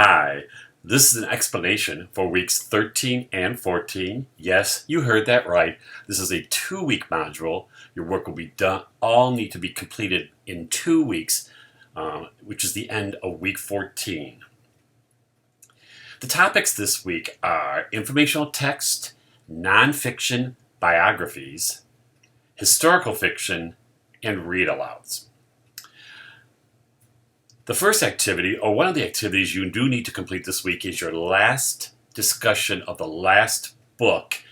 Hi, this is an explanation for weeks 13 and 14. Yes, you heard that right. This is a 2-week module. Your work will be done, all need to be completed in 2 weeks, which is the end of week 14. The topics this week are informational text, nonfiction biographies, historical fiction, and read-alouds. The first activity, or one of the activities you do need to complete this week, is your last discussion of the last book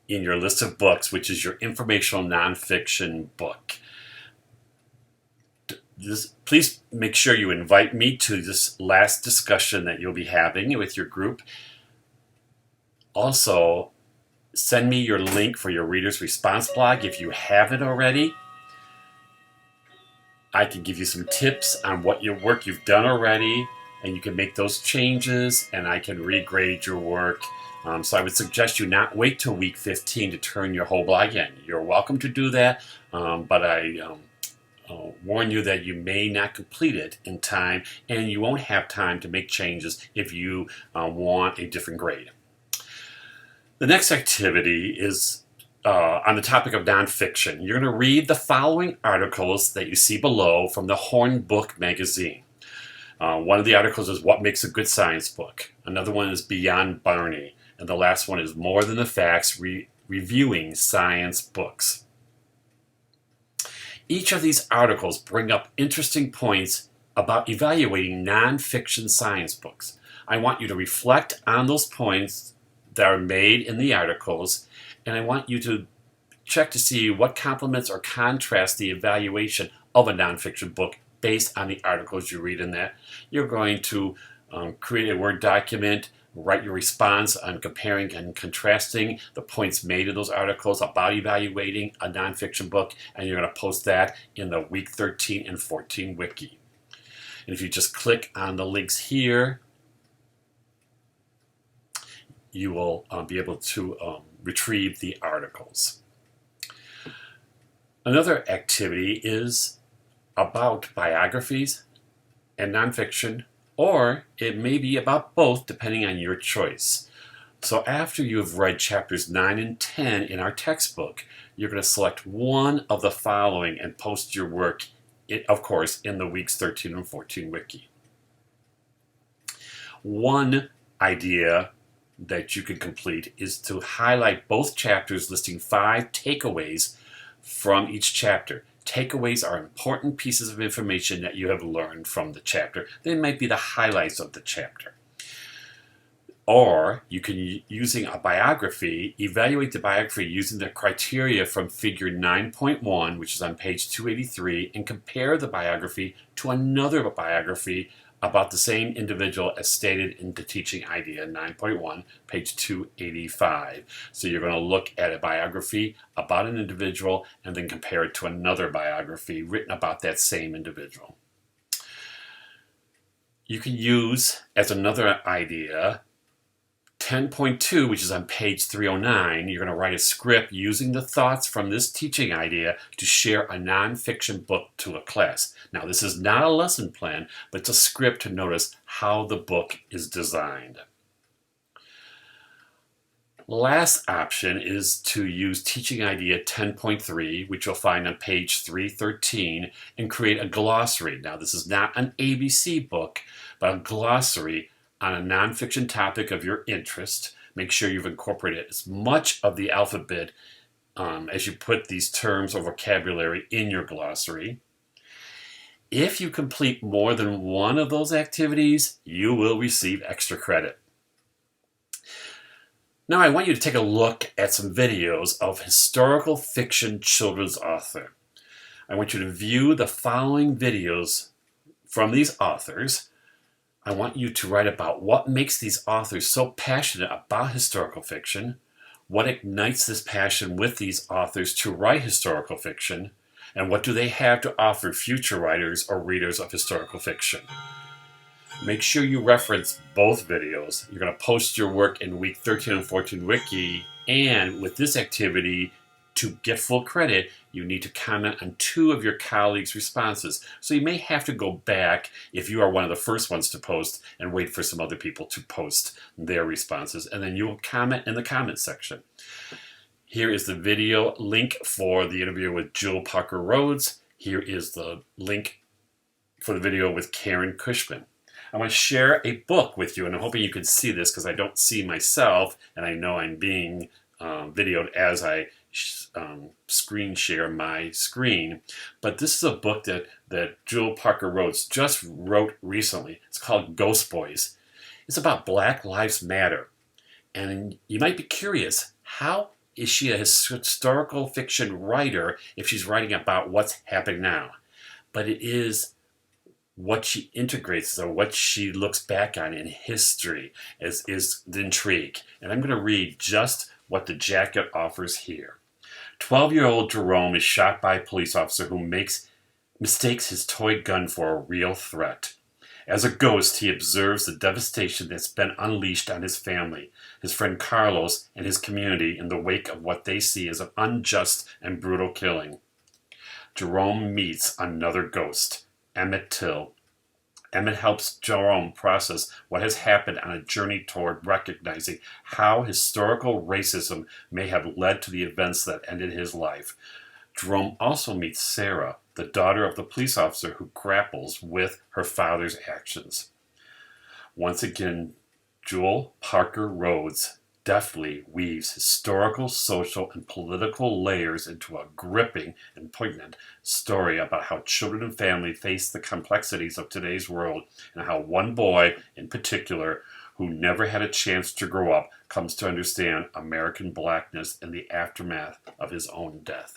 in your list of books, which is your informational nonfiction book. Please make sure you invite me to this last discussion that you'll be having with your group. Also, send me your link for your reader's response blog if you haven't already. I can give you some tips on what your work you've done already, and you can make those changes, and I can regrade your work. So I would suggest you not wait till week 15 to turn your whole blog in. You're welcome to do that, but I warn you that you may not complete it in time, and you won't have time to make changes if you want a different grade. The next activity is on the topic of nonfiction. You're going to read the following articles that you see below from the Horn Book magazine. One of the articles is What Makes a Good Science Book. Another one is Beyond Barney. And the last one is More Than the Facts, Reviewing Science Books. Each of these articles bring up interesting points about evaluating nonfiction science books. I want you to reflect on those points that are made in the articles, and I want you to check to see what complements or contrasts the evaluation of a nonfiction book based on the articles you read in that. You're going to create a Word document, write your response on comparing and contrasting the points made in those articles about evaluating a nonfiction book, and you're going to post that in the week 13 and 14 wiki. And if you just click on the links here, you will be able to retrieve the articles. Another activity is about biographies and nonfiction, or it may be about both depending on your choice. So after you've read chapters 9 and 10 in our textbook, you're going to select one of the following and post your work, of course, in the weeks 13 and 14 wiki. One idea that you can complete is to highlight both chapters, listing 5 takeaways from each chapter. Takeaways are important pieces of information that you have learned from the chapter. They might be the highlights of the chapter. Or you can, using a biography, evaluate the biography using the criteria from figure 9.1, which is on page 283, and compare the biography to another biography about the same individual as stated in the teaching idea 9.1, page 285. So you're going to look at a biography about an individual and then compare it to another biography written about that same individual. You can use, as another idea, 10.2, which is on page 309. You're going to write a script using the thoughts from this teaching idea to share a nonfiction book to a class. Now, this is not a lesson plan, but it's a script to notice how the book is designed. Last option is to use teaching idea 10.3, which you'll find on page 313, and create a glossary. Now, this is not an ABC book, but a glossary on a nonfiction topic of your interest. Make sure you've incorporated as much of the alphabet as you put these terms or vocabulary in your glossary. If you complete more than one of those activities, you will receive extra credit. Now I want you to take a look at some videos of historical fiction children's author. I want you to view the following videos from these authors. I want you to write about what makes these authors so passionate about historical fiction, what ignites this passion with these authors to write historical fiction, and what do they have to offer future writers or readers of historical fiction. Make sure you reference both videos. You're going to post your work in week 13 and 14 wiki, and with this activity, to get full credit, you need to comment on 2 of your colleagues' responses. So you may have to go back if you are one of the first ones to post and wait for some other people to post their responses, and then you will comment in the comment section. Here is the video link for the interview with Jewel Parker Rhodes. Here is the link for the video with Karen Cushman. I want to share a book with you, and I'm hoping you can see this because I don't see myself, and I know I'm being videoed as I screen share my screen. But this is a book that Jewel Parker Rhodes just wrote recently. It's called Ghost Boys. It's about Black Lives Matter. And you might be curious, how is she a historical fiction writer if she's writing about what's happening now? But it is what she integrates, or what she looks back on in history is the intrigue. And I'm going to read just what the jacket offers here. 12-year-old Jerome is shot by a police officer who mistakes his toy gun for a real threat. As a ghost, he observes the devastation that's been unleashed on his family, his friend Carlos, and his community in the wake of what they see as an unjust and brutal killing. Jerome meets another ghost, Emmett Till. Emmett helps Jerome process what has happened on a journey toward recognizing how historical racism may have led to the events that ended his life. Jerome also meets Sarah, the daughter of the police officer who grapples with her father's actions. Once again, Jewel Parker Rhodes deftly weaves historical, social, and political layers into a gripping and poignant story about how children and family face the complexities of today's world, and how one boy in particular, who never had a chance to grow up, comes to understand American blackness in the aftermath of his own death.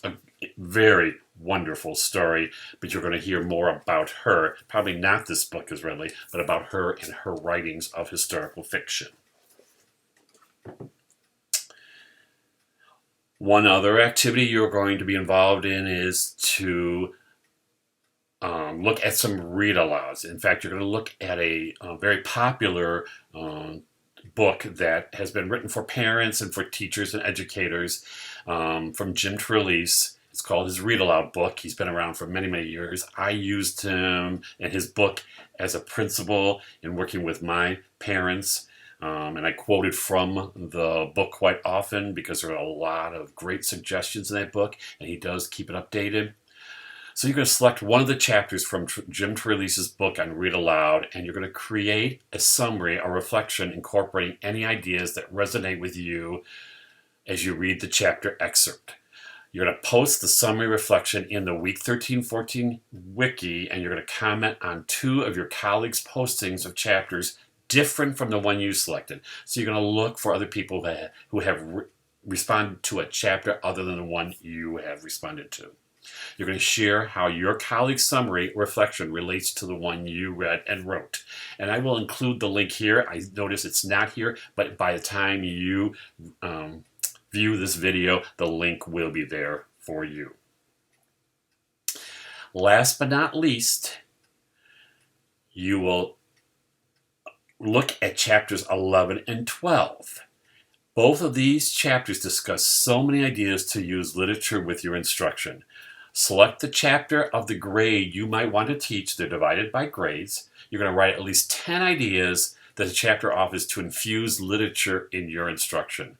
A very wonderful story, but you're going to hear more about her, probably not this book is really, but about her and her writings of historical fiction. One other activity you're going to be involved in is to look at some read-alouds. In fact, you're going to look at a very popular book that has been written for parents and for teachers and educators from Jim Trelease. It's called his read-aloud book. He's been around for many, many years. I used him and his book as a principal in working with my parents. And I quoted from the book quite often because there are a lot of great suggestions in that book, and he does keep it updated. So you're going to select one of the chapters from Jim Trelease's book on Read Aloud, and you're going to create a summary, a reflection incorporating any ideas that resonate with you as you read the chapter excerpt. You're going to post the summary reflection in the Week 13-14 Wiki, and you're going to comment on 2 of your colleagues' postings of chapters different from the one you selected. So you're going to look for other people who have responded to a chapter other than the one you have responded to. You're going to share how your colleague's summary reflection relates to the one you read and wrote. And I will include the link here. I notice it's not here, but by the time you view this video, the link will be there for you. Last but not least, you will look at chapters 11 and 12. Both of these chapters discuss so many ideas to use literature with your instruction. Select the chapter of the grade you might want to teach. They're divided by grades. You're going to write at least 10 ideas that the chapter offers to infuse literature in your instruction.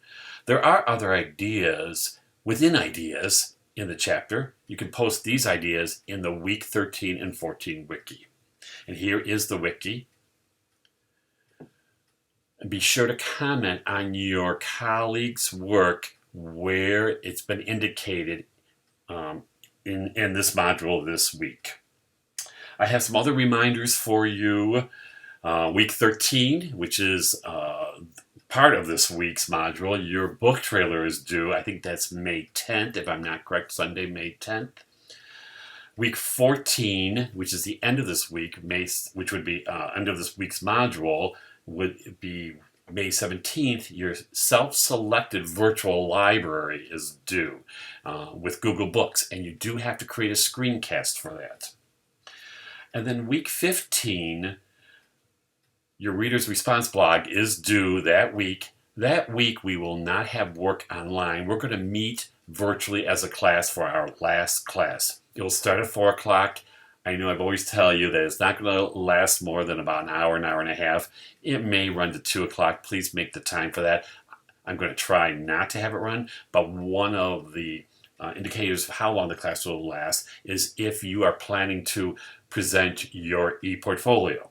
There are other ideas within ideas in the chapter. You can post these ideas in the Week 13 and 14 Wiki. And here is the Wiki. And be sure to comment on your colleague's work where it's been indicated in this module this week. I have some other reminders for you. Week 13, which is part of this week's module, your book trailer is due. I think that's May 10th, if I'm not correct, Sunday, May 10th. Week 14, which is the end of this week, which would be end of this week's module, would be May 17th. Your self-selected virtual library is due with Google Books, and you do have to create a screencast for that. And then week 15, your reader's response blog is due that week. That week we will not have work online. We're going to meet virtually as a class for our last class. It will start at 4 o'clock. I know I've always tell you that it's not going to last more than about an hour and a half. It may run to 2 o'clock. Please make the time for that. I'm going to try not to have it run, but one of the indicators of how long the class will last is if you are planning to present your e-portfolio.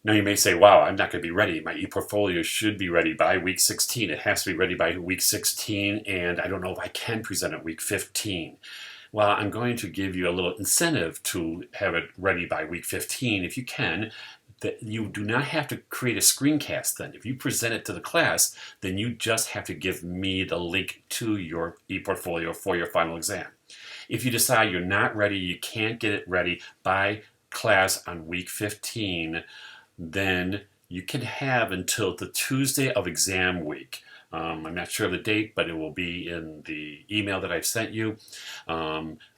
Now you may say, wow, I'm not going to be ready. My e-portfolio should be ready by week 16. It has to be ready by week 16, and I don't know if I can present it week 15. Well, I'm going to give you a little incentive to have it ready by week 15 if you can. That you do not have to create a screencast then. If you present it to the class, then you just have to give me the link to your e-portfolio for your final exam. If you decide you're not ready, you can't get it ready by class on week 15, then you can have until the Tuesday of exam week. I'm not sure of the date, but it will be in the email that I've sent you.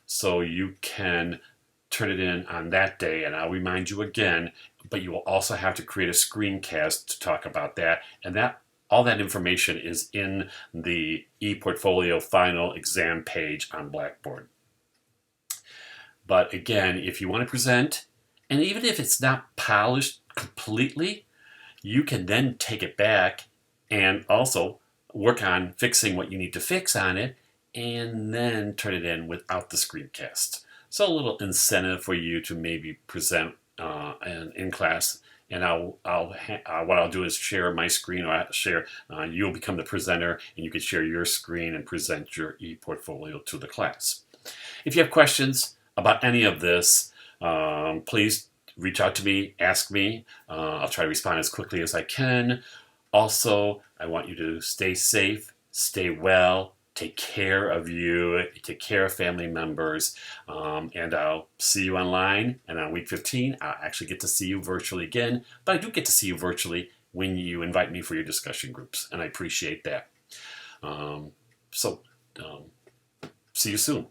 So you can turn it in on that day, and I'll remind you again, but you will also have to create a screencast to talk about that. And all that information is in the ePortfolio final exam page on Blackboard. But again, if you want to present, and even if it's not polished completely, you can then take it back and also work on fixing what you need to fix on it, and then turn it in without the screencast. So a little incentive for you to maybe present in class. And what I'll do is share my screen, or share. You'll become the presenter, and you can share your screen and present your e-portfolio to the class. If you have questions about any of this, please reach out to me, ask me. I'll try to respond as quickly as I can. Also, I want you to stay safe, stay well, take care of you, take care of family members, and I'll see you online. And on week 15, I'll actually get to see you virtually again, but I do get to see you virtually when you invite me for your discussion groups, and I appreciate that. See you soon.